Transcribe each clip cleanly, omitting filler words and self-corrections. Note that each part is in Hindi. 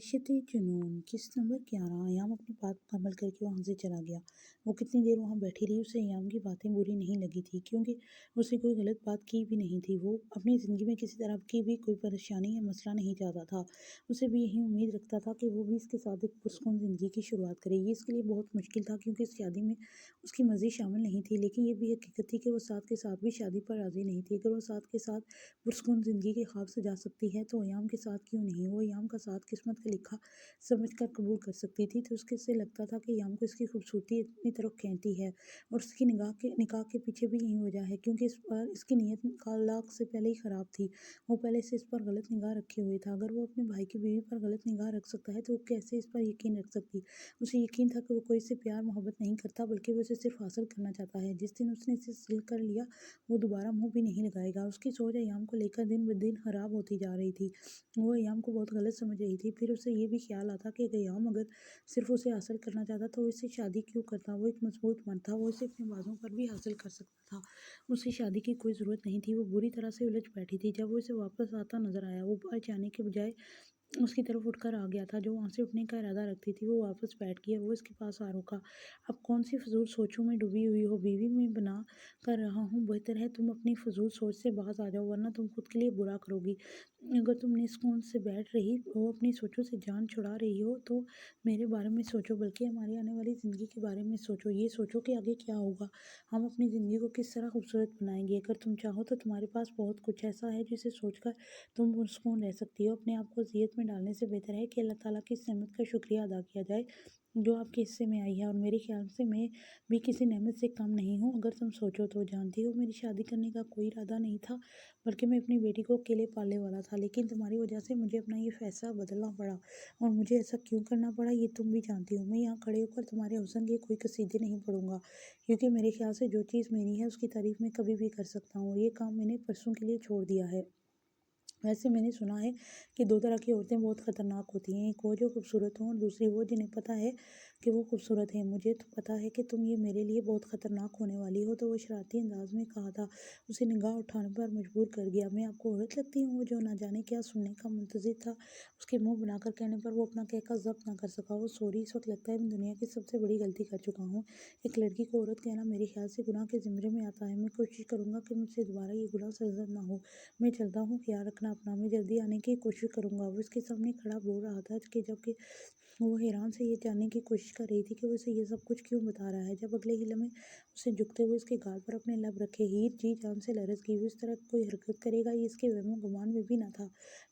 दहशत जुनून किस्त नंबर 11। अयाम अपनी बात मुकम्मल करके वहाँ से चला गया। वो कितनी देर वहाँ बैठी रही, उसे अयाम की बातें बुरी नहीं लगी थी, क्योंकि उसने कोई गलत बात की भी नहीं थी। वो अपनी ज़िंदगी में किसी तरह की भी कोई परेशानी या मसला नहीं चाहता था। उसे भी यही उम्मीद रखता था कि वो भी इसके साथ एक पुरसकून ज़िंदगी की शुरुआत करेगी। इसके लिए बहुत मुश्किल था, क्योंकि इस शादी में उसकी मर्जी शामिल नहीं थी, लेकिन ये भी हकीकत थी कि वो साथ के साथ भी शादी पर राज़ी नहीं थी। अगर वो साथ के साथ पुरसकून ज़िंदगी के ख्वाब सजा सकती है, तो अयाम के साथ क्यों नहीं। वो अयाम का साथ किस्मत का लिखा समझकर कबूल कर सकती थी। तो उसके से लगता था कि अयाम को इसकी खूबसूरती इतनी तरफ खींचती है, और उसकी निकाह के पीछे भी यही वजह है, क्योंकि इस पर इसकी नीयत लाख से पहले ही ख़राब थी। वो पहले से इस पर गलत निगाह रखे हुए था। अगर वो अपने भाई की बीवी पर गलत निगाह रख सकता है, तो वो कैसे इस पर यकीन रख सकती। उसे यकीन था कि वो कोई इससे प्यार मोहब्बत नहीं करता, बल्कि वो इसे सिर्फ हासिल करना चाहता है। जिस दिन उसने इसे हासिल कर लिया, वो दोबारा मुंह भी नहीं लगाएगा। उसकी सोच अयाम को लेकर दिन ब दिन खराब होती जा रही थी। वो अयाम को बहुत गलत समझ रही थी। फिर उसे ये भी ख्याल आता कि अयाम अगर सिर्फ उसे हासिल करना चाहता, तो वो इससे शादी क्यों करता। वो एक मजबूत मर्द था, वो इसे अपने वादों पर भी हासिल कर सकता था। उसे शादी की कोई ज़रूरत नहीं थी। वो बुरी तरह से उलझ बैठी थी। जब वो इसे वापस आता नजर आया, वो बाहर जाने के बजाय उसकी तरफ उठकर आ गया था। जो वहाँ से उठने का इरादा रखती थी, वो वापस बैठ गई और वो इसके पास आ रुका। अब कौन सी फजूल सोचों में डूबी हुई हो, बीवी में बना कर रहा हूँ, बेहतर है तुम अपनी फजूल सोच से बाहर आ जाओ, वरना तुम खुद के लिए बुरा करोगी। अगर तुम निस्कून से बैठ रही हो, अपनी सोचों से जान छुड़ा रही हो, तो मेरे बारे में सोचो, बल्कि हमारी आने वाली ज़िंदगी के बारे में सोचो। ये सोचो कि आगे क्या होगा, हम अपनी ज़िंदगी को किस तरह खूबसूरत बनाएंगे। अगर तुम चाहो तो तुम्हारे पास बहुत कुछ ऐसा है जिसे सोचकर तुम पुरस्कून रह सकती हो। अपने आप को अज़ियत में डालने से बेहतर है कि अल्लाह ताला की इस नेमत का शुक्रिया अदा किया जाए जो आपके हिस्से में आई है। और मेरे ख्याल से मैं भी किसी नेमत से कम नहीं हूँ। अगर तुम सोचो तो जानती हो, मेरी शादी करने का कोई इरादा नहीं था, बल्कि मैं अपनी बेटी को अकेले पालने वाला था। लेकिन तुम्हारी वजह से मुझे अपना ये फैसला बदलना पड़ा, और मुझे ऐसा क्यों करना पड़ा ये तुम भी जानती हो। मैं यहाँ खड़े होकर तुम्हारे हुस्न के कोई कसीदे नहीं पढ़ूंगा, क्योंकि मेरे ख्याल से जो चीज़ मेरी है उसकी तारीफ मैं कभी भी कर सकता हूँ, और ये काम मैंने परसों के लिए छोड़ दिया है। वैसे मैंने सुना है कि दो तरह की औरतें बहुत ख़तरनाक होती हैं, एक वो जो खूबसूरत हों, और दूसरी वो जिन्हें पता है कि वो खूबसूरत है। मुझे तो पता है कि तुम ये मेरे लिए बहुत ख़तरनाक होने वाली हो। तो वो शरारती अंदाज में कहा था, उसे निगाह उठाने पर मजबूर कर गया। मैं आपको औरत लगती हूँ। वो जो ना जाने क्या सुनने का मुंतज़िर था, उसके मुंह बनाकर कहने पर वो अपना कहकर ज़ब्त ना कर सका। वो सॉरी, इस वक्त लगता है मैं दुनिया की सबसे बड़ी गलती कर चुका हूँ। एक लड़की को औरत कहना मेरे ख्याल से गुनाह के ज़िम्मे में आता है। मैं कोशिश करूँगा कि मुझसे दोबारा ये गुनाह सरज़द ना हो। मैं चलता हूँ, ख्याल रखना अपना। मैं जल्दी आने की कोशिश करूँगा। वो इसके सामने खड़ा बोल रहा था कि जबकि वो हैरान से ये जानने की कोशिश कर रही थी कि वो इसे ये सब कुछ क्यों बता रहा है। जब अगले ही लम्हे उसे झुकते हुए इसके गाल पर अपने लब रखे, हीर जी जान से लरज़ गई। वो इस तरह कोई हरकत करेगा ये इसके वहमो गुमान में भी ना था।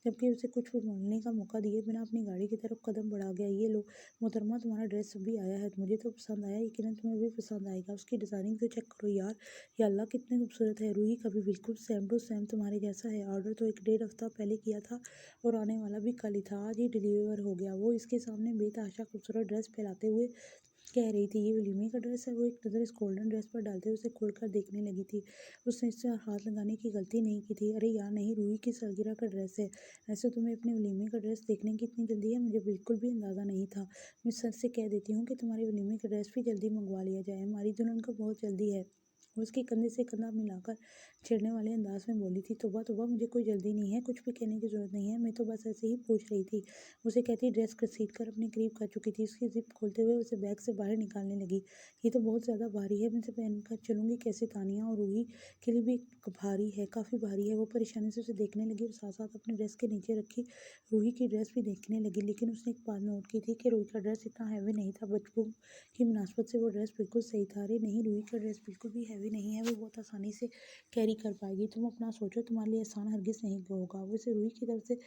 जबकि उसे कुछ भी बोलने का मौका दिए बिना अपनी गाड़ी की तरफ कदम बढ़ा गया। ये लो मोहतरमा, तुम्हारा ड्रेस अभी आया है, मुझे तो पसंद आया, यकीनन तुम्हें भी पसंद आएगा। उसकी डिज़ाइनिंग तो चेक करो यार, या अल्लाह कितनी खूबसूरत है। रूही का भी बिल्कुल सेम टू सेम तुम्हारे जैसा है। ऑर्डर तो एक डेढ़ हफ्ता पहले किया था, और आने वाला भी कल ही था। आज ही डिलीवर हो गया। वो इसके सामने बेतहाशा खूबसूरत ड्रेस फैलाते हुए कह रही थी, ये वलीमे का ड्रेस है। वो एक नज़र इस गोल्डन ड्रेस पर डालते हुए उसे खोलकर देखने लगी थी। उसने इससे हाथ लगाने की गलती नहीं की थी। अरे यार नहीं, रूही की सालगिरह का ड्रेस है। ऐसे तुम्हें अपने वलीमे का ड्रेस देखने की इतनी जल्दी है, मुझे बिल्कुल भी अंदाज़ा नहीं था। मैं सच से कह देती हूँ कि तुम्हारे वलीमे का ड्रेस भी जल्दी मंगवा लिया जाए, हमारी दुल्हन को बहुत जल्दी है। वो उसके कंधे से कंधा मिलाकर छेड़ने वाले अंदाज में बोली थी, तौबा तौबा, मुझे कोई जल्दी नहीं है, कुछ भी कहने की ज़रूरत नहीं है, मैं तो बस ऐसे ही पूछ रही थी। उसे कहती ड्रेस घसीट कर अपने करीब कर चुकी थी। उसकी जिप खोलते हुए उसे बैग से बाहर निकालने लगी। ये तो बहुत ज़्यादा भारी है, मैं इसे पहनकर चलूँगी कैसे। तानिया और रूही के लिए भी भारी है, काफ़ी भारी है। वो परेशानी से उसे देखने लगी और साथ साथ अपने ड्रेस के नीचे रखी रूही की ड्रेस भी देखने लगी। लेकिन उसने एक बात नोट की थी कि रूही का ड्रेस इतना हैवी नहीं था। बच्चों की मुनासबत से वो ड्रेस बिल्कुल सही था। अरे नहीं, रूही का ड्रेस बिल्कुल भी हैवी नहीं है, वो बहुत आसानी से कैरी कर पाएगी। तुम अपना सोचो, तुम्हारे लिए आसान हरगिज़ नहीं होगा। वो इसे रूही की तरफ से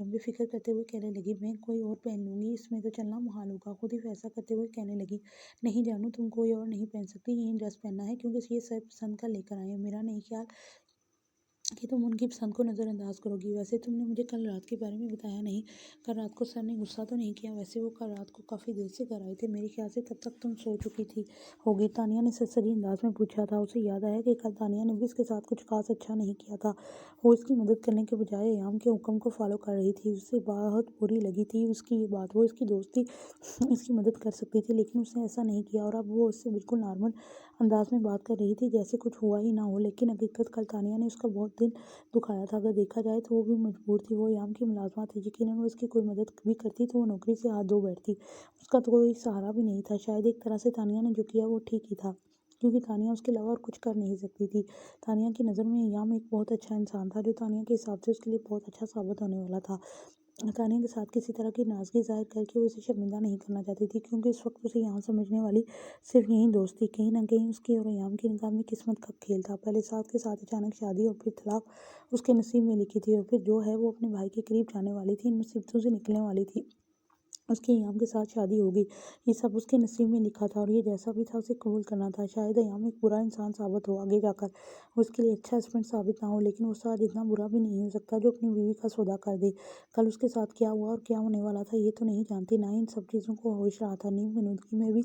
बेफिक्र करते हुए कहने लगी, मैं कोई और पहन लूँगी, इसमें तो चलना मुहाल होगा। खुद ही फैसला करते हुए कहने लगी, नहीं जानू, तुम कोई और नहीं पहन सकती, यही ड्रेस पहनना है, क्योंकि ये सब पसंद का लेकर आए हैं। मेरा नहीं ख्याल कि तुम उनकी पसंद को नज़रअंदाज करोगी। वैसे तुमने मुझे कल रात के बारे में बताया नहीं, कल रात को सर ने गुस्सा तो नहीं किया। वैसे वो कल रात को काफ़ी देर से घर आए थे, मेरे ख्याल से तब तक तुम सो चुकी थी होगी। तानिया ने सरसरी अंदाज में पूछा था। उसे याद आया कि कल तानिया ने भी इसके साथ कुछ खास अच्छा नहीं किया था। वो इसकी मदद करने के बजाय अयाम के हुक्म को फॉलो कर रही थी। उसे बहुत बुरी लगी थी उसकी ये बात। वो इसकी दोस्ती इसकी मदद कर सकती थी, लेकिन उसने ऐसा नहीं किया, और अब वो उससे बिल्कुल नॉर्मल अंदाज में बात कर रही थी जैसे कुछ हुआ ही ना हो। लेकिन हकीकत कल तानिया ने उसका बहुत दिल दुखाया था। अगर देखा जाए तो वो भी मजबूर थी। वो अय्याम की मुलाज़िमा थी। यकीनन वो इसकी कोई मदद भी करती तो वो नौकरी से हाथ धो बैठती। उसका तो कोई सहारा भी नहीं था। शायद एक तरह से तानिया ने जो किया वो ठीक ही था, क्योंकि तानिया उसके अलावा और कुछ कर नहीं सकती थी। तानिया की नज़र में अय्याम एक बहुत अच्छा इंसान था, जो तानिया के हिसाब से उसके लिए बहुत अच्छा साबित होने वाला था। तानिया के साथ किसी तरह की नाज़गी ज़ाहिर करके वो उसे शर्मिंदा नहीं करना चाहती थी, क्योंकि इस वक्त उसे यहाँ समझने वाली सिर्फ यही दोस्त थी। कहीं न कहीं उसकी और अय्याम की निगाह में किस्मत का खेल था। पहले साथ के साथ अचानक शादी और फिर तलाक उसके नसीब में लिखी थी, और फिर जो है वो अपने भाई के करीब जाने वाली थी, इन मुसीबतों से निकलने वाली थी। उसकी अय्याम के साथ शादी होगी, ये सब उसके नसीब में लिखा था, और ये जैसा भी था उसे कबूल करना था। शायद अय्याम एक बुरा इंसान साबित हो आगे जाकर, उसके लिए अच्छा हस्बैंड साबित ना हो, लेकिन वो शायद इतना बुरा भी नहीं हो सकता जो अपनी बीवी का सौदा कर दे। कल उसके साथ क्या हुआ और क्या होने वाला था ये तो नहीं जानती, ना ही इन सब चीज़ों को होश रहा था। नींद में में भी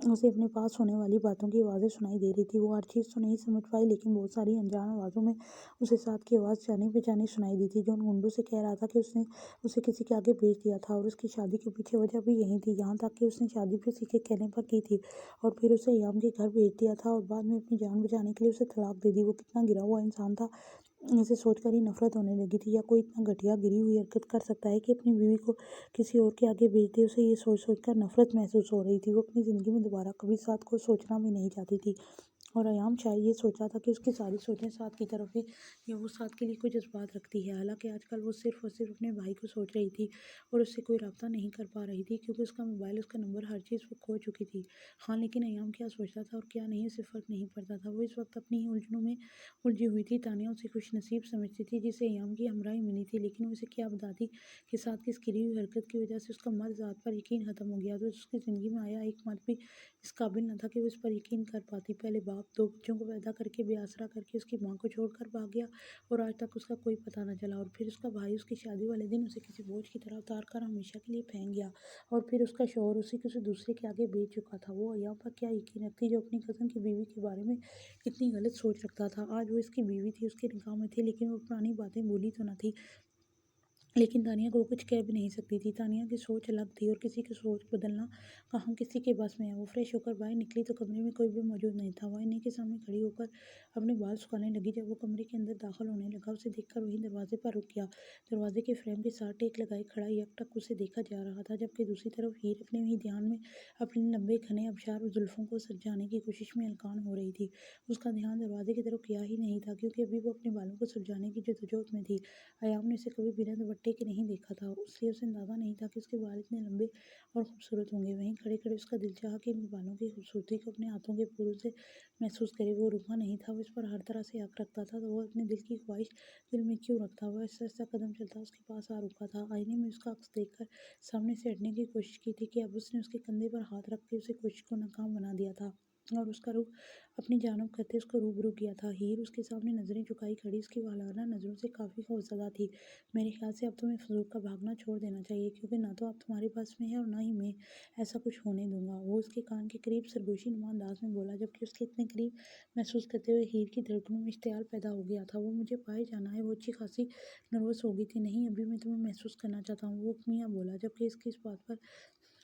उसे अपने पास होने वाली बातों की आवाज़ें सुनाई दे रही थी। वो हर चीज़ तो नहीं समझ पाई, लेकिन बहुत सारी अनजान आवाज़ों में उसे साथ की आवाज़ जानी-पहचानी सुनाई दी थी, जो उन गुंडों से कह रहा था कि उसने उसे किसी के आगे बेच दिया था, और उसकी शादी के पीछे वजह भी यही थी। यहाँ तक कि उसने शादी भी उसी के कहने पर की थी, और फिर उसे अय्याम के घर भेज दिया था, और बाद में अपनी जान बचाने के लिए उसे तलाक दे दी। वो कितना गिरा हुआ इंसान था, इसे सोचकर ही नफरत होने लगी थी। या कोई इतना घटिया गिरी हुई हरकत कर सकता है कि अपनी बीवी को किसी और के आगे बेच दे? उसे ये सोच कर नफरत महसूस हो रही थी। वो अपनी ज़िंदगी में दोबारा कभी साथ को सोचना भी नहीं चाहती थी, और अय्याम शायद ये सोच रहा था कि उसकी सारी सोचें साथ की तरफ ही, या वो साथ के लिए कोई जज्बात रखती है। हालांकि आजकल वो सिर्फ और सिर्फ अपने भाई को सोच रही थी, और उससे कोई रब्ता नहीं कर पा रही थी, क्योंकि उसका मोबाइल, उसका नंबर, हर चीज़ वो खो चुकी थी। हाँ, लेकिन अय्याम क्या सोचता था और क्या नहीं, उसे फ़र्क नहीं पड़ता था। वो इस वक्त अपनी ही उलझनों में उलझी हुई थी। तानिया उसे खुशनसीब समझती थी जिसे अय्याम की हमराही मिली थी, लेकिन वो उसे क्या बताती कि साथ की इस गिरी हुई हरकत की वजह से उसका मर्द ज़ात पर यकीन खत्म हो गया। तो उसकी ज़िंदगी में आया एक मर्द भी इस काबिल न था कि वो इस पर यकीन कर पाती। पहले बाप, 2 बच्चों को पैदा करके बेआसरा करके उसकी माँ को छोड़कर भाग गया, और आज तक उसका कोई पता न चला। और फिर उसका भाई उसकी शादी वाले दिन उसे किसी बोझ की तरह उतार कर हमेशा के लिए फेंक गया, और फिर उसका शौहर उसे किसी दूसरे के आगे बेच चुका था। वो अय्याम पर क्या यकीन रखती जो अपनी कज़न की बीवी के बारे में इतनी गलत सोच रखता था। आज वो इसकी बीवी थी, उसके निकाह में थी, लेकिन वो पुरानी बातें भूली तो न थी, लेकिन तानिया को वो कुछ कह भी नहीं सकती थी। तानिया की सोच अलग थी, और किसी की सोच बदलना कहाँ किसी के बस में है। वो फ्रेश होकर बाहर निकली तो कमरे में कोई भी मौजूद नहीं था। वो आईने के सामने खड़ी होकर अपने बाल सुखाने लगी। जब वो कमरे के अंदर दाखिल होने लगा, उसे देखकर वहीं दरवाजे पर रुक गया। दरवाजे के फ्रेम के साथ टेक लगाए खड़ा एकटक उसे देखा जा रहा था, जबकि दूसरी तरफ हीर अपने ही ध्यान में अपने लंबे घने आबशार और जुल्फों को सुलझाने की कोशिश में हलकान हो रही थी। उसका ध्यान दरवाजे की तरफ गया ही नहीं था, क्योंकि अभी वो अपने बालों को सुलझाने की जद्दोजहद में थी। अयाम ने उसे कभी बिना दुपट्टे के नहीं देखा था, इसलिए उसे अंदाज़ा नहीं था कि उसके बाल इतने लंबे और खूबसूरत होंगे। वहीं खड़े-खड़े उसका दिल चाहा कि इन बालों की खूबसूरती को अपने हाथों के फूलों से महसूस करे। वो रुका नहीं था, वो इस पर हर तरह से हक रखता था, तो वो अपने दिल की ख्वाहिश दिल में क्यों रखता? वो ऐसा-ऐसा कदम चलता उसके पास आ रुका था। आईने में उसका अक्स देखकर सामने से हटने की कोशिश की थी कि अब उसने उसके कंधे पर हाथ रख के उसे कोशिश को नाकाम बना दिया था, और उसका रुख अपनी जानब करते उसको रूबरू किया था। हीर उसके सामने नजरें झुकाई खड़ी उसकी वालाना नज़रों से काफ़ी खौफज़दा थी। मेरे ख्याल से अब तुम्हें फ़िज़ूल का भागना छोड़ देना चाहिए, क्योंकि ना तो अब तुम्हारे पास में है, और ना ही मैं ऐसा कुछ होने दूँगा। वो उसके कान के करीब सरगोशी नुमा अंदाज़ में बोला, जबकि उसके इतने करीब महसूस करते हुए हीर की धड़कनों में इश्तियाल पैदा हो गया था। वो मुझे पाए जाना है। वो अच्छी खासी नर्वस हो गई थी। नहीं, अभी मैं तुम्हें महसूस करना चाहता हूँ, वो मियाँ बोला, जबकि इसकी इस बात पर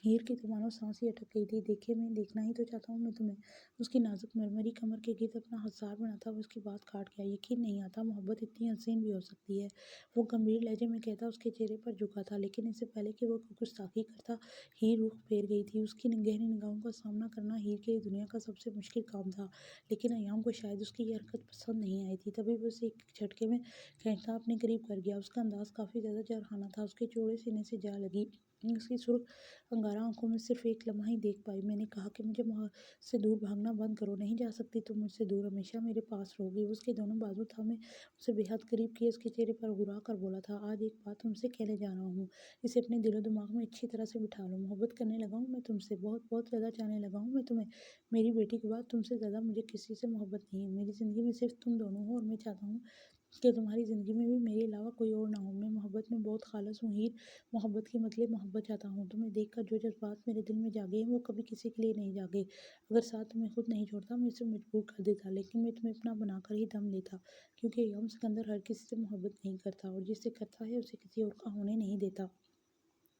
हीर की तो मानो सांस ही अटक गई थी। देखिए, मैं देखना ही तो चाहता हूँ मैं तुम्हें। उसकी नाजुक मरमरी कमर के गिर्द अपना हसार बना था। वो उसकी बात काट गया। यकीन नहीं आता मोहब्बत इतनी हसीन भी हो सकती है। वो गंभीर लहजे में कहता उसके चेहरे पर झुका था, लेकिन इससे पहले कि वो गुस्ताखी करता, हीर रुख फेर गई थी। उसकी गहरी निगाहों का सामना करना हीर के लिए दुनिया का सबसे मुश्किल काम था, लेकिन अय्याम को शायद उसकी ये हरकत पसंद नहीं आई थी। तभी वो उसे एक झटके में खींचता अपने करीब कर गया। उसका अंदाज काफ़ी ज़्यादा जरहाना था। उसके चौड़े सीने से जा लगी। उसकी सुर्ख अंगारा आंखों में सिर्फ एक लम्हा ही देख पाई। मैंने कहा कि मुझे से दूर भागना बंद करो। नहीं जा सकती तुम मुझसे दूर, हमेशा मेरे पास रहोगी। उसके दोनों बाजू थामे उसे बेहद करीब किए उसके चेहरे पर घुरा कर बोला था, आज एक बात तुमसे कहने जा रहा हूँ, इसे अपने दिलो दिमाग में अच्छी तरह से बिठा लो। मोहब्बत करने लगा हूँ मैं तुमसे, बहुत बहुत ज़्यादा चाहने लगा हूँ मैं तुम्हें। मेरी बेटी के बाद तुमसे ज़्यादा मुझे किसी से मोहब्बत नहीं है। मेरी ज़िंदगी में सिर्फ तुम दोनों हो, और मैं चाहता हूँ कि तुम्हारी ज़िंदगी में भी मेरे अलावा कोई और ना हो। मैं मोहब्बत में बहुत खालस हूँ हीर। मोहब्बत की मतलब मोहब्बत चाहता हूँ। तुम्हें देखकर जो जज़्बात मेरे दिल में जागे हैं, वो कभी किसी के लिए नहीं जागे। अगर साथ तुम्हें खुद नहीं छोड़ता, मैं इसे मजबूर कर देता, लेकिन मैं तुम्हें अपना बनाकर ही दम लेता, क्योंकि यम सिकंदर हर किसी से मोहब्बत नहीं करता, और जिससे करता है उसे किसी और का होने नहीं देता।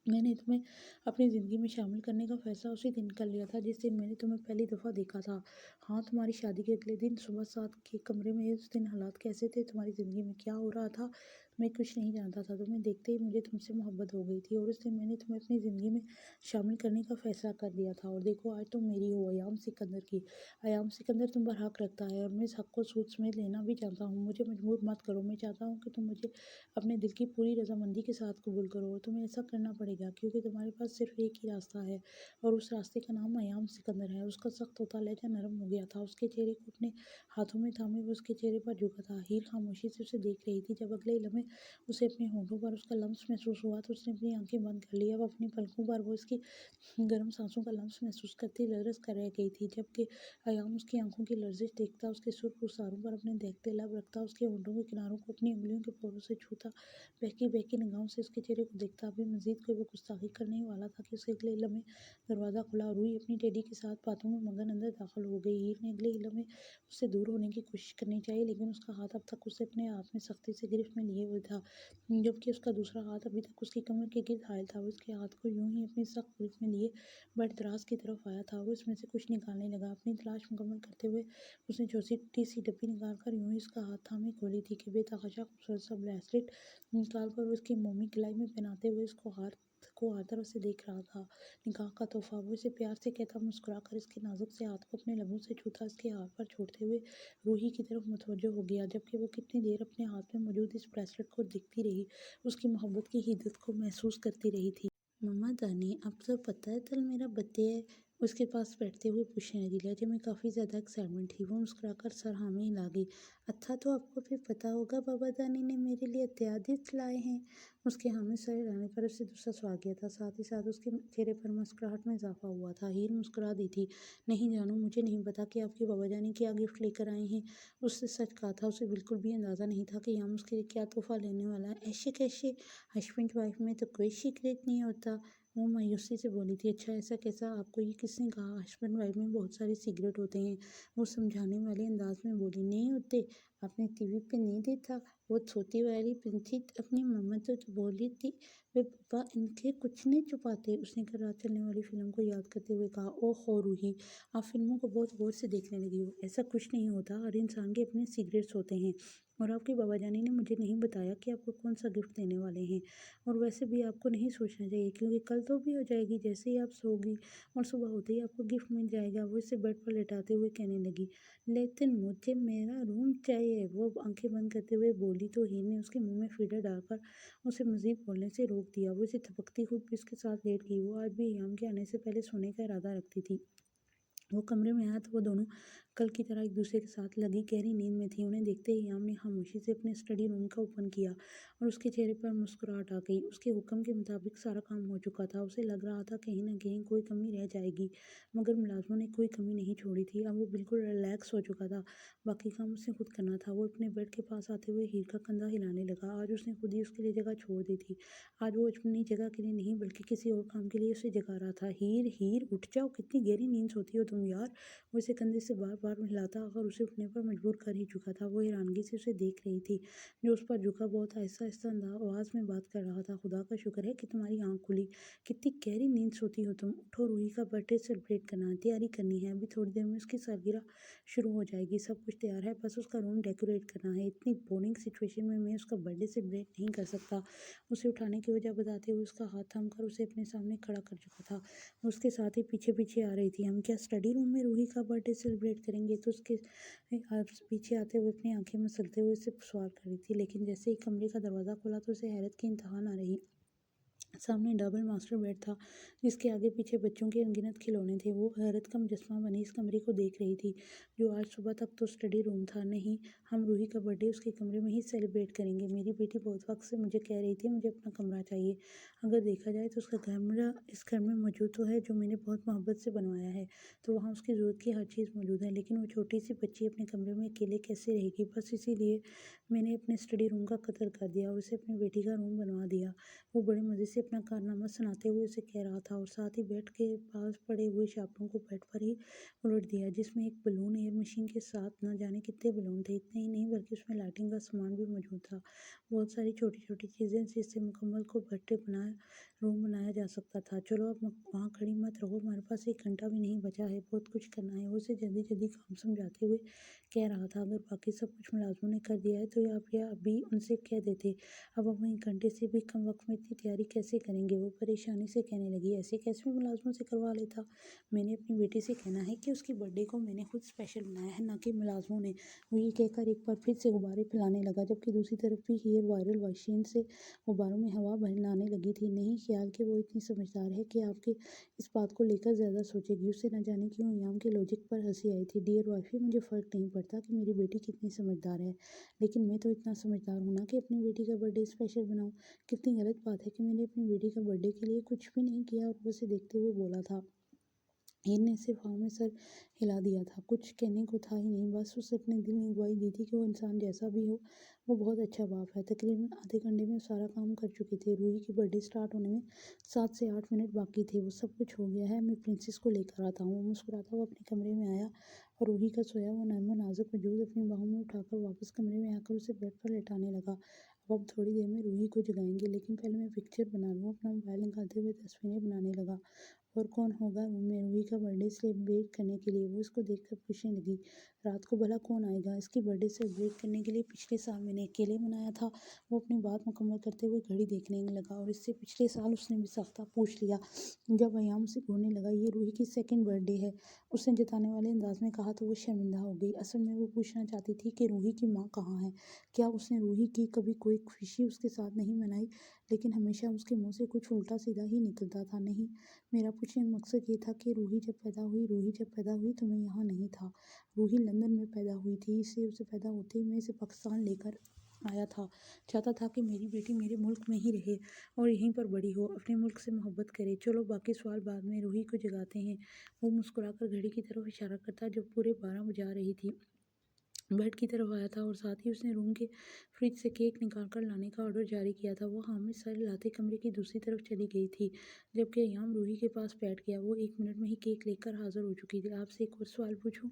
मैंने तुम्हें अपनी ज़िंदगी में शामिल करने का फ़ैसला उसी दिन कर लिया था जिस दिन मैंने तुम्हें पहली दफ़ा देखा था। हाँ, तुम्हारी शादी के अगले दिन सुबह 7 के कमरे में उस दिन हालात कैसे थे, तुम्हारी ज़िंदगी में क्या हो रहा था, मैं कुछ नहीं जानता था। तुम्हें देखते ही मुझे तुमसे मोहब्बत हो गई थी और उस दिन मैंने तुम्हें अपनी ज़िंदगी में शामिल करने का फ़ैसला कर लिया था। और देखो आज तुम मेरी हो, अयाम सिकंदर की। अयाम सिकंदर तुम पर हक रखता है और मैं इस हक को सूद समेत लेना भी चाहता हूँ। मुझे मजबूर मत करो, मैं चाहता हूँ कि तुम मुझे अपने दिल की पूरी रज़ामंदी के साथ कबूल करो और तुम्हें ऐसा करना पड़ेगा क्योंकि तुम्हारे पास सिर्फ एक ही रास्ता है और उस रास्ते का नाम अयाम सिकंदर है। उसका सख्त होता लहजा नरम हो गया था, उसके चेहरे को अपने हाथों में थामे वो उसके चेहरे पर झुका था। हीर खामोशी से उसे देख रही थी। जब अगले लम्हे उसे अपने होठों पर उसका लम्स महसूस हुआ तो उसने अपनी आंखें बंद कर ली। अब अपनी पलकों पर वो उसकी गर्म सांसों का लम्स महसूस करती लरस कर रह गई थी। जबकि अयाम उसकी आंखों की लर्जिश देखता, उसके सुर्ख रुखसारों पर अपने दहकते लब रखता, उसके होठों के किनारों को अपनी उंगलियों के पोरों से छूता, बहकी बहकी निगाहों से उसके चेहरे को देखता। अभी मजीद कोई वो गुस्ताखी करने ही वाला था कि उसके अगले लम्हे दरवाज़ा खुला और रूही अपनी टेडी के साथ बातों में मगन अंदर दाखिल हो गई। हीर ने अगले लम्हे उससे दूर होने की कोशिश करनी चाहिए लेकिन उसका हाथ अब तक उसे अपने हाथ में सख्ती से गिरफ्त में लिए हुए था, जबकि उसका दूसरा हाथ अभी तक उसकी कमर के गिर्द हायल था। वो उसके हाथ को यूं ही अपनी सख्त गिरफ्त में लिए बेड दराज की तरफ आया था। वो इसमें से कुछ निकालने लगा। अपनी तलाश मुकम्मल करते हुए उसने छोटी सी डब्बी निकाल कर यूं ही उसका हाथ थामे खोली थी कि बेतहाशा खूबसूरत सा ब्रेसलेट निकाल कर वो उसकी मोमी कलाई में पहनाते हुए उसको हर तरफ से देख रहा था। निकाह का तोहफा, वो इसे प्यार से कहता, मुस्कुरा कर इसके नाजुक से हाथ को अपने लबों से छूता, इसके हाथ पर छोड़ते हुए रूही की तरफ मुतवज्जो हो गया, जबकि वो कितनी देर अपने हाथ में मौजूद इस ब्रेसलेट को देखती रही, उसकी मोहब्बत की हिद्दत को महसूस करती रही थी। मम्मा दानी, आपको पता है कल मेरा बर्थडे है? उसके पास बैठते हुए पूछने लगी। लहजे में काफ़ी ज़्यादा एक्साइटमेंट थी। वो मुस्कुराकर सर हाँ में हिला गई। अच्छा, तो आपको फिर पता होगा बाबा दानी ने मेरे लिए इत्यादित लाए हैं। उसके हाँ में सर हिलाने पर उसे दूसरा सो आ गया था। साथ ही साथ उसके चेहरे पर मुस्कुराहट में इजाफा हुआ था। हीर मुस्कुरा दी थी। नहीं जानू, मुझे नहीं पता कि आपके बाबा जानी क्या गिफ्ट लेकर आए हैं। उससे सच कहा था। उसे बिल्कुल भी अंदाज़ा नहीं था कि याम उसके लिए क्या तोहफा लेने वाला है। ऐसे कैसे? हस्बैंड वाइफ में तो कोई सीक्रेट नहीं होता। वो मायूसी से बोली थी। अच्छा, ऐसा कैसा? आपको ये किसने कहा? हस्बैंड वाइफ में बहुत सारे सीक्रेट होते हैं। वो समझाने वाले अंदाज में बोली। नहीं होते? आपने टीवी पे नहीं देखा? वो छोटी वाली प्रिंसी अपनी मम्मा तो बोली थी, वे पापा इनके कुछ नहीं छुपाते। उसने कल रात चलने वाली फिल्म को याद करते हुए कहा। ओह हो रूही, आप फिल्मों को बहुत गौर से देखने लगी हो। ऐसा कुछ नहीं होता, हर इंसान के अपने सीक्रेट्स होते हैं और आपके बाबा जानी ने मुझे नहीं बताया कि आपको कौन सा गिफ्ट देने वाले हैं। और वैसे भी आपको नहीं सोचना चाहिए क्योंकि कल तो भी हो जाएगी। जैसे ही आप सोगी और सुबह होते ही आपको गिफ्ट मिल जाएगा। वो इसे बेड पर लेटाते हुए कहने लगी। लेकिन मुझे मेरा रूम चाहिए, वो आंखें बंद करते हुए बोली तो हीर ने उसके मुंह में फीडर डालकर उसे मजीद बोलने से रोक दिया। वो इसे थपकती खुद भी उसके साथ लेट गई। वो आज भी याम के आने से पहले सोने का इरादा रखती थी। वो कमरे में आया तो वो दोनों कल की तरह एक दूसरे के साथ लगी गहरी नींद में थी। उन्हें देखते ही याम ने खामोशी से अपने स्टडी रूम का ओपन किया और उसके चेहरे पर मुस्कुराहट आ गई। उसके हुक्म के मुताबिक सारा काम हो चुका था। उसे लग रहा था कहीं न कहीं कोई कमी रह जाएगी, मगर मुलाजमों ने कोई कमी नहीं छोड़ी थी। अब वो बिल्कुल रिलैक्स हो चुका था। बाकी काम उसने खुद करना था। वो अपने बेड के पास आते हुए हीर का कंधा हिलाने लगा। आज उसने खुद ही उसके लिए जगह छोड़ दी थी। आज वो अपनी जगह के लिए नहीं बल्कि किसी और काम के लिए उसे जगा रहा था। हीर हीर उठ जाओ, कितनी गहरी नींद सोती हो तुम यार। वो उसे कंधे से बार बार हिलाता और उसे उठने पर मजबूर कर ही चुका था। वो हैरानगी से उसे देख रही थी जो उस पर झुका बहुत आहिस्ता आहिस्ता आवाज़ में बात कर रहा था। खुदा का शुक्र है कि तुम्हारी आंख खुली। कितनी गहरी नींद सोती हो तुम। उठो, रूही का बर्थडे सेलिब्रेट करना है, तैयारी करनी है। अभी थोड़ी देर में उसकी सालगिरह शुरू हो जाएगी। सब कुछ तैयार है, बस उसका रूम डेकोरेट करना है। इतनी बोरिंग सिचुएशन में मैं उसका बर्थडे सेलिब्रेट नहीं कर सकता। उसे उठाने की वजह बताते हुए उसका हाथ थामकर उसे अपने सामने खड़ा कर चुका था। उसके साथ ही पीछे पीछे आ रही थी। हम क्या स्टडी रूम में रूही का बर्थडे सेलिब्रेट करेंगे? तो उसके पीछे आते हुए अपनी आंखें मसलते हुए उसे सवाल कर रही थी। लेकिन जैसे ही कमरे का दरवाज़ा खुला तो उसे हैरत की इंतहा ना रही। सामने डबल मास्टर बेड था जिसके आगे पीछे बच्चों के अनगिनत खिलौने थे। वो हैरत का मुजस्समा बनी इस कमरे को देख रही थी जो आज सुबह तक तो स्टडी रूम था। नहीं, हम रूही का बर्थडे उसके कमरे में ही सेलिब्रेट करेंगे। मेरी बेटी बहुत वक्त से मुझे कह रही थी मुझे अपना कमरा चाहिए। अगर देखा जाए तो उसका कमरा इस घर में मौजूद तो है जो मैंने बहुत मोहब्बत से बनवाया है, तो वहाँ उसकी ज़रूरत की हर चीज़ मौजूद है। लेकिन वो छोटी सी बच्ची अपने कमरे में अकेले कैसे रहेगी? बस इसीलिए मैंने अपने स्टडी रूम का कत्ल कर दिया और उसे अपनी बेटी का रूम बनवा दिया। वो बड़े मज़े से अपना कारनामा सुनाते हुए उसे कह रहा था और साथ ही बेड के पास पड़े हुए शापरों को बेड पर ही उलट दिया, जिसमें एक बलून एयर मशीन के साथ न जाने कितने बलून थे। इतने ही नहीं बल्कि उसमें लाइटिंग का सामान भी मौजूद था। बहुत सारी छोटी-छोटी चीज़ें जिससे मुकम्मल को बर्थडे बनाया रूम बनाया जा सकता था। चलो अब वहाँ खड़ी मत रहो, हमारे पास 1 घंटा भी नहीं बचा है, बहुत कुछ करना है। वो उसे जल्दी-जल्दी काम समझाते हुए कह रहा था, अगर बाकी सब कुछ मुलाज़िमों ने कर दिया है तो आप या अभी उनसे कह देते। अब हम 1 घंटे से भी कम वक़्त में इतनी तैयारी कैसे करेंगे? वो परेशानी से कहने लगी, ऐसे कैसे मैं मुलाज़िमों से करवा लेता? मैंने अपनी बेटी से कहना है कि उसकी बर्थडे को मैंने खुद स्पेशल बनाया है, ना कि मुलाज़िमों ने। वो ये कहकर एक बार फिर से गुब्बारे फैलाने लगा, जबकि दूसरी तरफ भी हेयर वायरल मशीन से गुब्बारों में हवा बहलाने लगी थी। नहीं ख़्याल कि वो इतनी समझदार है कि आपके इस बात को लेकर ज़्यादा सोचेगी। उसे न जाने क्यों इयाम के लॉजिक पर हँसी आई थी। डियर वाइफ़ी, मुझे फ़र्क नहीं पड़ता कि मेरी बेटी कितनी समझदार है, लेकिन मैं तो इतना समझदार हूँ ना कि अपनी बेटी का बर्थडे स्पेशल बनाऊँ। कितनी गलत बात है कि मैंने अपनी बेटी का बर्थडे के लिए कुछ भी नहीं किया। और वो उसे देखते हुए बोला था। हीर ने सिर्फ हाँ में सर हिला दिया था, कुछ कहने को था ही नहीं, बस उसे अपने दिल ने गवाही दी थी कि वो इंसान जैसा भी हो, वो बहुत अच्छा बाप है। तकरीबन आधे घंटे में सारा काम कर चुकी थी। रूही की बर्थडे स्टार्ट होने में 7 से 8 मिनट बाकी थे। वो सब कुछ हो गया है, मैं प्रिंसेस को लेकर आता हूँ। वो मुस्कुराता हुआ अपने कमरे में आया और रूही का सोया हुआ नन्हा नाजुक वजूद अपनी बाहों में उठाकर वापस कमरे में आकर उसे बेड पर लेटाने लगा। अब थोड़ी देर में रूही को जगाएंगे, लेकिन पहले मैं पिक्चर बना लूँ। अपना मोबाइल निकालते हुए तस्वीरें बनाने लगा। और कौन होगा रूम में रूही का बर्थडे सेलिब्रेट करने के लिए? वो इसको देखकर पूछने लगी, रात को भला कौन आएगा इसकी बर्थडे सेलिब्रेट करने के लिए? पिछले साल मैंने अकेले मनाया था। वो अपनी बात मुकम्मल करते हुए घड़ी देखने लगा, और इससे पिछले साल उसने भी साख्ता पूछ लिया। जब अयाम से घूरने लगा, ये रूही की सेकंड बर्थडे है, उसने जताने वाले अंदाज में कहा तो वो शर्मिंदा हो गई। असल में वो पूछना चाहती थी कि रूही की माँ कहाँ है। क्या उसने रूही की कभी कोई खुशी उसके साथ नहीं मनाई? लेकिन हमेशा उसके मुंह से कुछ उल्टा सीधा ही निकलता था। नहीं, मेरा पूछने का मकसद ये था कि रूही जब पैदा हुई तो मैं यहाँ नहीं था। रूही लंदन में पैदा हुई थी, इससे उसे पैदा होते ही मैं इसे पाकिस्तान लेकर आया था। चाहता था कि मेरी बेटी मेरे मुल्क में ही रहे और यहीं पर बड़ी हो, अपने मुल्क से मोहब्बत करे। चलो बाकी सवाल बाद में, रूही को जगाते हैं। वो मुस्कुराकर घड़ी की तरफ इशारा करता जब पूरे 12 बजा रही थी। बेड की तरफ आया था और साथ ही उसने रूम के फ्रिज से केक निकाल कर लाने का ऑर्डर जारी किया था। वो हामिद सर लाते कमरे की दूसरी तरफ चली गई थी, जबकि अयाम रूही के पास बैठ गया। वो 1 मिनट में ही केक लेकर हाजिर हो चुकी थी। आपसे एक और सवाल पूछूं?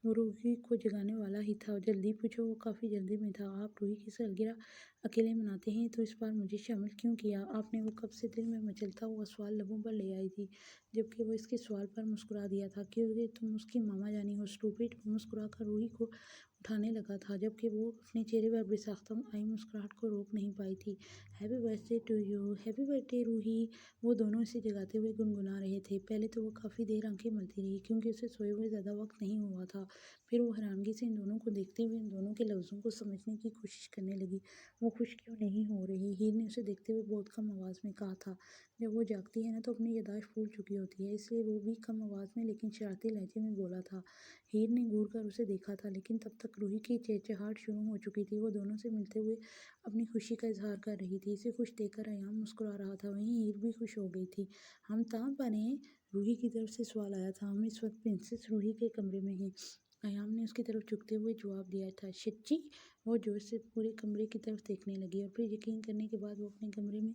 वो रूही को जगाने वाला ही था। जल्दी पूछो। वो काफ़ी जल्दी में था। आप रूही की सालगिरह अकेले मनाते हैं तो इस बार मुझे शामिल क्यों किया आपने? वो कब से दिल में मचलता हुआ सवाल लबों पर ले आई थी, जबकि वो इसके सवाल पर मुस्कुरा दिया था। क्योंकि तुम उसकी मामा जानी हो, स्टूपिड। मुस्कुरा कर रूही को उठाने लगा था, जबकि वो अपने चेहरे पर बेसाख्ता आई मुस्कुराहट को रोक नहीं पाई थी। Happy birthday to you, happy birthday Roohi. वो दोनों इसे जगाते हुए गुनगुना रहे थे। पहले तो वो काफ़ी देर आंखें मलती रही, क्योंकि उसे सोए हुए ज़्यादा वक्त नहीं हुआ था। फिर वो हैरानगी से इन दोनों को देखते हुए इन दोनों के लफ्ज़ों को समझने की कोशिश करने लगी। वो खुश क्यों नहीं हो रही? हीर ने उसे देखते हुए बहुत कम आवाज़ में कहा था। जब वो जागती है ना तो अपनी याददाश्त भूल चुकी होती है, इसलिए वो भी कम आवाज़ में लेकिन शरारती लहजे में बोला था। हीर ने घूर कर उसे देखा था, लेकिन तब तक रूही की चहचहाहट शुरू हो चुकी थी। वो दोनों से मिलते हुए अपनी खुशी का इजहार कर रही थी। इसे खुश देखकर अयाम मुस्कुरा रहा था, वहीं हीर भी खुश हो गई थी। हम कहाँ बने? रूही की तरफ से सवाल आया था। हम इस वक्त प्रिंसेस रूही के कमरे में हैं। अयाम ने उसकी तरफ झुकते हुए जवाब दिया था। सच्ची? वो जोर से पूरे कमरे की तरफ देखने लगी और फिर यकीन करने के बाद वो अपने कमरे में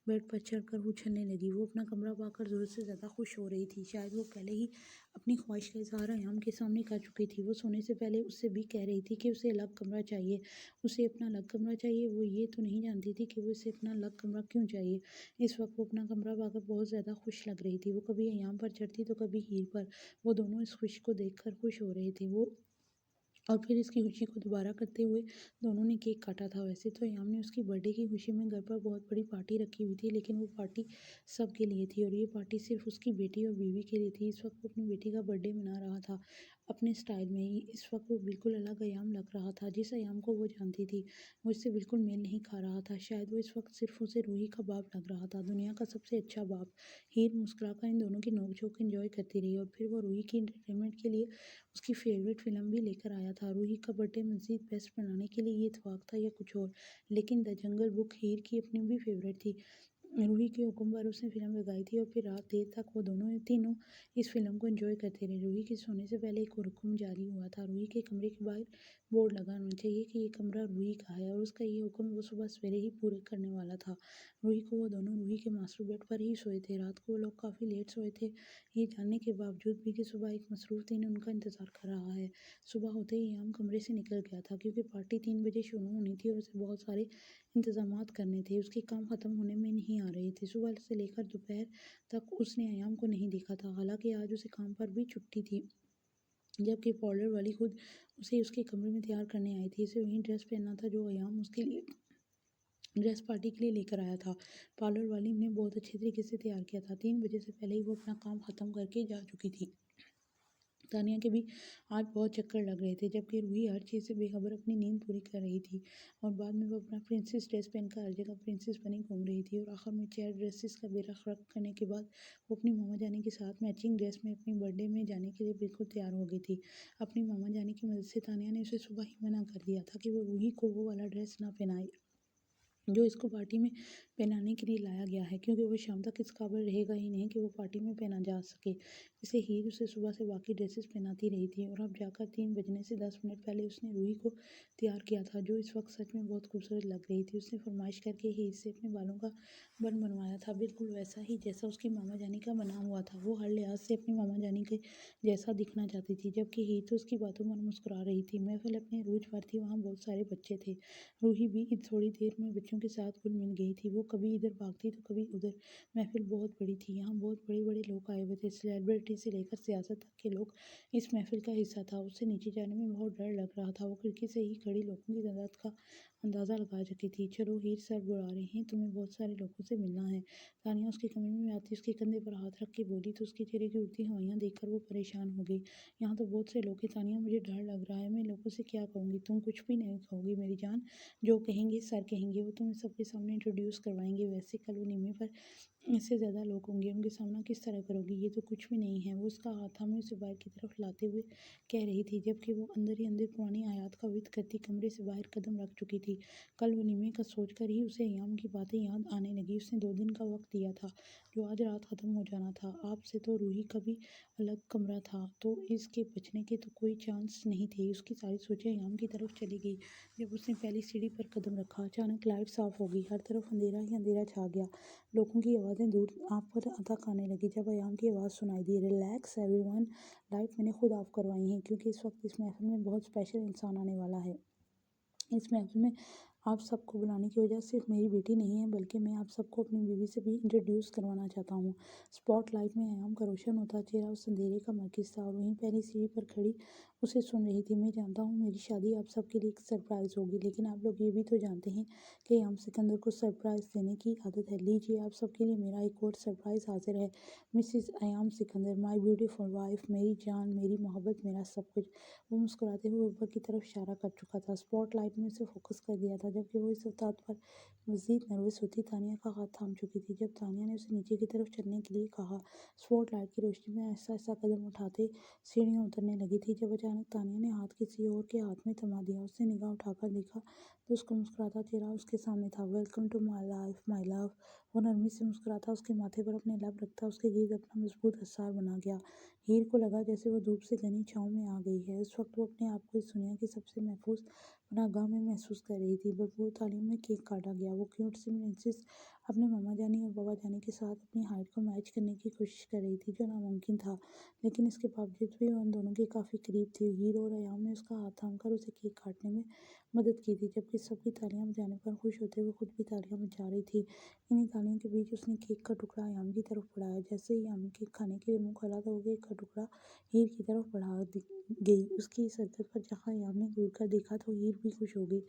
बेड पर चढ़कर उछलने लगी। वो अपना कमरा पाकर ज़रूरत से ज़्यादा खुश हो रही थी। शायद वो पहले ही अपनी ख्वाहिश का इज़हार अयाम के सामने कर चुकी थी। वो सोने से पहले उससे भी कह रही थी कि उसे अलग कमरा चाहिए, उसे अपना अलग कमरा चाहिए। वो ये तो नहीं जानती थी कि वो उसे अपना अलग कमरा क्यों चाहिए। इस वक्त वो अपना कमरा पाकर बहुत ज़्यादा खुश लग रही थी। वो कभी अयाम पर चढ़ती तो कभी हीर पर। वो दोनों इस खुशी को देखकर खुश हो रहे थे। वो और फिर इसकी खुशी को दोबारा करते हुए दोनों ने केक काटा था। वैसे तो अयाम ने उसकी बर्थडे की खुशी में घर पर बहुत बड़ी पार्टी रखी हुई थी, लेकिन वो पार्टी सबके लिए थी और ये पार्टी सिर्फ उसकी बेटी और बीवी के लिए थी। इस वक्त वो अपनी बेटी का बर्थडे मना रहा था अपने स्टाइल में ही। इस वक्त वो बिल्कुल अलग अयाम लग रहा था, जिस अयाम को वो जानती थी। वो इससे बिल्कुल मेल नहीं खा रहा था। शायद वो इस वक्त सिर्फ उसे रूही का बाप लग रहा था, दुनिया का सबसे अच्छा बाप। हीर मुस्कुराकर इन दोनों की नोक-झोंक एंजॉय करती रही और फिर वो रूही की एंटरटेनमेंट के लिए उसकी फेवरेट फ़िल्म भी लेकर आया था। रूही का बर्थडे मज़ीद बेस्ट बनाने के लिए ये इत्तेफाक था या कुछ और, लेकिन द जंगल बुक हीर की अपनी भी फेवरेट थी। रूही के हुक्म पर उसने फ़िल्म लगाई थी और फिर रात देर तक वो दोनों तीनों इस फ़िल्म को एंजॉय करते रहे। रूही के सोने से पहले एक और हुक्म जारी हुआ था। रूही के कमरे के बाहर बोर्ड लगा होना चाहिए कि ये कमरा रूही का है, और उसका ये हुक्म वो सुबह सवेरे ही पूरे करने वाला था। वो दोनों रूही के मास्टर बेड पर ही सोए थे। रात को वो लोग काफ़ी लेट सोए थे, ये जानने के बावजूद भी कि सुबह एक मसरूफ़ दिन उनका इंतज़ार कर रहा है। सुबह होते ही याम कमरे से निकल गया था, क्योंकि पार्टी 3 बजे शुरू होनी थी और उसे बहुत सारे इंतज़ामात करने थे। उसके काम ख़त्म होने में नहीं आ रहे थे। सुबह से लेकर दोपहर तक उसने अयाम को नहीं देखा था। हालाँकि आज उसे काम पर भी छुट्टी थी, जबकि पार्लर वाली खुद उसे उसके कमरे में तैयार करने आई थी। उसे वही ड्रेस पहनना था जो अयाम उसके लिए ड्रेस पार्टी के लिए लेकर आया था। पार्लर वाली ने बहुत अच्छे तरीके से तैयार किया था। 3 बजे से पहले ही वो अपना काम ख़त्म करके जा चुकी थी। तानिया के भी आज बहुत चक्कर लग रहे थे, जबकि रूही हर चीज़ से बेखबर अपनी नींद पूरी कर रही थी। और बाद में वो अपना प्रिंसेस ड्रेस पहनकर हर जगह प्रिंसेस बनी घूम रही थी। और आखिर में चेयर ड्रेसेस का बेड़ा खर्क करने के बाद वो अपनी मामा जानी के साथ मैचिंग ड्रेस में अपनी बर्थडे में जाने के लिए बिल्कुल तैयार हो गई थी। अपनी मामा जानी की मदद से तानिया ने उसे सुबह ही मना कर दिया था कि वो रूही को वो वाला ड्रेस ना पहनाए जो इसको पार्टी में पहनाने के लिए लाया गया है, क्योंकि वो शाम तक इस काबिल रहेगा ही नहीं कि वो पार्टी में पहना जा सके। इसे हीर उसे सुबह से बाकी ड्रेसेस पहनाती रही थी, और अब जाकर 3 बजने से 10 मिनट पहले उसने रूही को तैयार किया था, जो इस वक्त सच में बहुत खूबसूरत लग रही थी। उसने फरमाइश करके हीर से अपने बालों का बन बनवाया था, बिल्कुल वैसा ही जैसा उसकी मामा जानी का बना हुआ था। वो हर लिहाज से अपनी मामा जानी के जैसा दिखना चाहती थी, जबकि हीर तो उसकी बातों पर मुस्कुरा रही थी। महफिल अपने रूज पर थी, वहाँ बहुत सारे बच्चे थे। रूही भी थोड़ी देर में बच्चों के साथ घुल मिल गई थी। वो कभी इधर भागती तो कभी उधर। महफिल बहुत बड़ी थी, यहाँ बहुत बड़े बड़े लोग आए हुए थे। सेलिब्रिटी से लेकर सियासत तक के लोग इस महफिल का हिस्सा था। उससे नीचे जाने में बहुत डर लग रहा था। वो खिड़की से ही खड़ी लोगों की तादाद का अंदाज़ा लगा चुकी थी। चलो हीर, सर बुला रहे हैं, तुम्हें बहुत सारे लोगों से मिलना है। तानिया उसके कमरे में आती उसके कंधे पर हाथ रख के बोली तो उसके चेहरे की उड़ती हवाइयाँ देखकर वो परेशान हो गई। यहाँ तो बहुत से लोग हैं तानिया, मुझे डर लग रहा है, मैं लोगों से क्या कहूँगी। तुम कुछ भी नहीं कहोगी मेरी जान, जो कहेंगे सर कहेंगे, वो तुम्हें सबके सामने इंट्रोड्यूस करवाएंगे। वैसे कॉलोनी पर इससे ज़्यादा लोग होंगे, उनके सामना किस तरह करोगी। ये तो कुछ भी नहीं है। वो उसका हाथ थामे उसे बाहर की तरफ लाते हुए कह रही थी, जबकि वो अंदर ही अंदर पुरानी आयात का विद करती कमरे से बाहर कदम रख चुकी थी। कल वलीमे का सोचकर ही उसे अयाम की बातें याद आने लगी। उसने 2 दिन का वक्त दिया था, जो आज रात खत्म हो जाना था। आपसे तो रूही का भी अलग कमरा था, तो इसके बचने के तो कोई चांस नहीं थे। उसकी सारी सोचें अयाम की तरफ चली गई। जब उसने पहली सीढ़ी पर कदम रखा, अचानक लाइट साफ हो गई। हर तरफ अंधेरा ही अंधेरा छा गया। लोगों की आवाज़ें दूर आप पर तक आने लगी। जब अयाम की आवाज़ सुनाई दी, रिलैक्स एवरीवन, लाइट मैंने खुद ऑफ करवाई है, क्योंकि इस वक्त इस महफिल में बहुत स्पेशल इंसान आने वाला है। इस महफिल में आप सबको बुलाने की वजह सिर्फ मेरी बेटी नहीं है, बल्कि मैं आप सबको अपनी बीवी से भी इंट्रोड्यूस करवाना चाहता हूँ। स्पॉटलाइट में अयाम का रोशन होता चेहरा उस अंधेरे का मरकज़ था, और वहीं पहली सीढ़ी पर खड़ी उसे सुन रही थी। मैं जानता हूँ मेरी शादी आप सबके लिए एक सरप्राइज़ होगी, लेकिन आप लोग ये भी तो जानते हैं कि अयाम सिकंदर को सरप्राइज़ देने की आदत है। लीजिए, आप सबके लिए मेरा एक और सरप्राइज़ हाजिर है। Mrs Ayam Sikandar, my beautiful wife, मेरी जान, मेरी मोहब्बत, मेरा सब कुछ। वो मुस्कुराते हुए ऊपर की तरफ इशारा कर चुका था। स्पॉटलाइट ने उसे फोकस कर दिया था, जबकि वो इस बात पर मज़ीद नर्वस होती तानिया का हाथ थाम चुकी थी। जब तानिया ने उसे नीचे की तरफ चलने के लिए कहा, स्पॉटलाइट की रोशनी में ऐसा-ऐसा कदम उठाते सीढ़ियाँ उतरने लगी थी, जब अचानक तानिया ने हाथ किसी और के हाथ में थमा दिया। उसने निगाह उठाकर देखा तो उसका मुस्कुराता चेहरा उसके सामने था। Welcome to my life my love. वो नरमी से मुस्कुराता उसके माथे पर अपने लब रखता उसके गिर्द अपना मजबूत हसार बना गया। हीर को लगा जैसे वो धूप से घनी छाँव में आ गई है। उस वक्त वो अपने आप को इस दुनिया की सबसे महफूज पनाहगाह में महसूस कर रही थी। भरपूर तालीम में केक काटा गया। वो क्यूट सी प्रिंसेस अपने मामा जानी और बाबा जानी के साथ अपनी हाइट को मैच करने की कोशिश कर रही थी, जो नामुमकिन था, लेकिन इसके बावजूद भी वो उन दोनों के काफ़ी करीब थी। हीर और अयाम ने उसका हाथ थामकर उसे केक काटने में मदद की थी, जबकि सबकी तालियां बजाने पर खुश होते हुए खुद भी तालियां बजा रही थी। इन्हीं तालियों के बीच उसने केक का टुकड़ा अयाम की तरफ बढ़ाया। जैसे ही अयाम केक खाने के लिए मुंह खोला तो वो केक का टुकड़ा हीर की तरफ बढ़ा गई। उसकी इस हरकत पर जहाँ अयाम ने घूर कर देखा तो हीर भी खुश हो गई,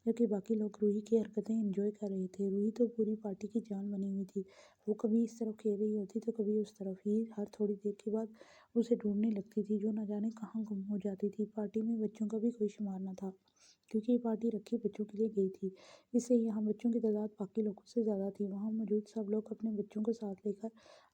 जबकि बाकी लोग रूही की हरकतें एंजॉय कर रहे थे। रूही तो पूरी पार्टी की जान बनी हुई थी। वो कभी इस तरफ खेल रही होती तो कभी उस तरफ। हीर हर थोड़ी देर के बाद उसे ढूंढने लगती थी, जो न जाने कहाँ गुम हो जाती थी। पार्टी में बच्चों का भी कोई शुमार न था, क्योंकि ये पार्टी रखी बच्चों के लिए गई थी। इससे यहाँ बच्चों की तादाद बाकी लोगों से ज़्यादा थी। वहाँ मौजूद सब लोग अपने बच्चों को साथ लेकर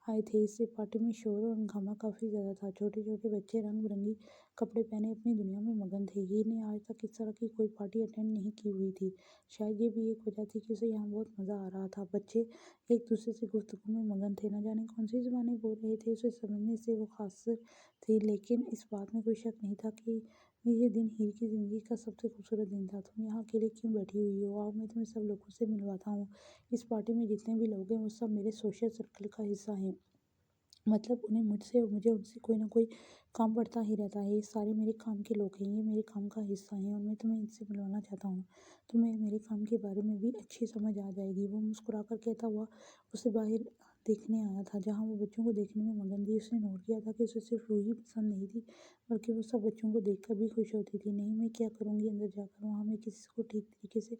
आए थे। इससे पार्टी में शोर और हंगामा काफ़ी ज़्यादा था। छोटे-छोटे बच्चे रंग-बिरंगी कपड़े पहने अपनी दुनिया में मगन थे। हीर ने आज तक इस तरह की कोई पार्टी अटेंड नहीं की हुई थी। शायद ये भी एक वजह थी कि उसे यहाँ बहुत मज़ा आ रहा था। बच्चे एक-दूसरे से गुफ्तगू में मगन थे। न जाने कौन-सी ज़ुबानें बोल रहे थे, उसे समझने से वो कासिर थी। लेकिन इस बात में कोई शक नहीं था कि ये दिन हीर की ज़िंदगी का सबसे खूबसूरत दिन था। "तुम यहाँ अकेले क्यों बैठी हुई हो? आओ मैं तुम्हें सब लोगों से मिलवाता हूँ। इस पार्टी में जितने भी लोग हैं वो सब मेरे सोशल सर्कल का हिस्सा हैं। मतलब उन्हें मुझसे और मुझे उनसे कोई ना कोई काम पड़ता ही रहता है। ये सारे मेरे काम के लोग हैं, ये मेरे काम का हिस्सा हैं और मैं तुम्हें इनसे मिलवाना चाहता हूँ। तुम्हें मेरे काम के बारे में भी अच्छी समझ आ जाएगी।" वो मुस्कुराकर कहता हुआ उसे बाहर देखने आया था, जहाँ वो बच्चों को देखने में मगन थी। उसने नोट किया था कि उसे सिर्फ रूही पसंद नहीं थी, बल्कि वो सब बच्चों को देखकर भी खुश होती थी। "नहीं, मैं क्या करूँगी अंदर जाकर? वहाँ मैं किसी को ठीक तरीके से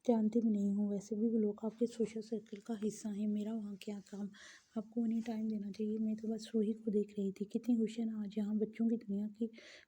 जानती भी नहीं हूँ। वैसे भी वो लोग आपके सोशल सर्कल का हिस्सा हैं, मेरा वहाँ क्या काम? आपको उन्हें टाइम देना चाहिए। मैं तो बस रूही को देख रही थी। कितनी खुशी है ना आज यहाँ बच्चों की दुनिया की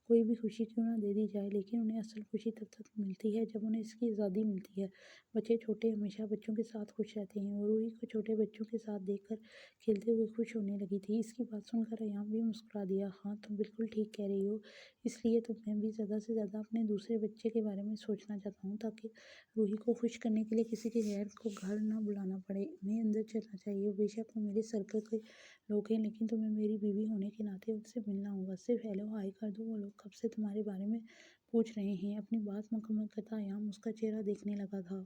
कोई भी खुशी क्यों ना दे दी जाए, लेकिन उन्हें असल खुशी तब तक मिलती है जब उन्हें इसकी आज़ादी मिलती है। बच्चे छोटे हमेशा बच्चों के साथ खुश रहते हैं और रूही को छोटे बच्चों के साथ देखकर खेलते हुए खुश होने लगी थी। इसकी बात सुनकर अयान भी मुस्कुरा दिया। हाँ, तुम बिल्कुल ठीक कह रही हो। इसलिए तो मैं भी ज़्यादा से ज़्यादा अपने दूसरे बच्चे के बारे में सोचना चाहता हूँ, ताकि रूही को खुश करने के लिए किसी के गैर को घर ना बुलाना पड़े। मैं अंदर चलना चाहिए। बेशक वो मेरे सर्कल के लोग हैं, लेकिन तुम्हें मेरी बीवी होने के नाते उनसे मिलना होगा। सिर्फ हेलो हाय कर दो, वो लोग कब से तुम्हारे बारे में पूछ रहे हैं। अपनी बात मुकम्मल करता अयान उसका चेहरा देखने लगा था।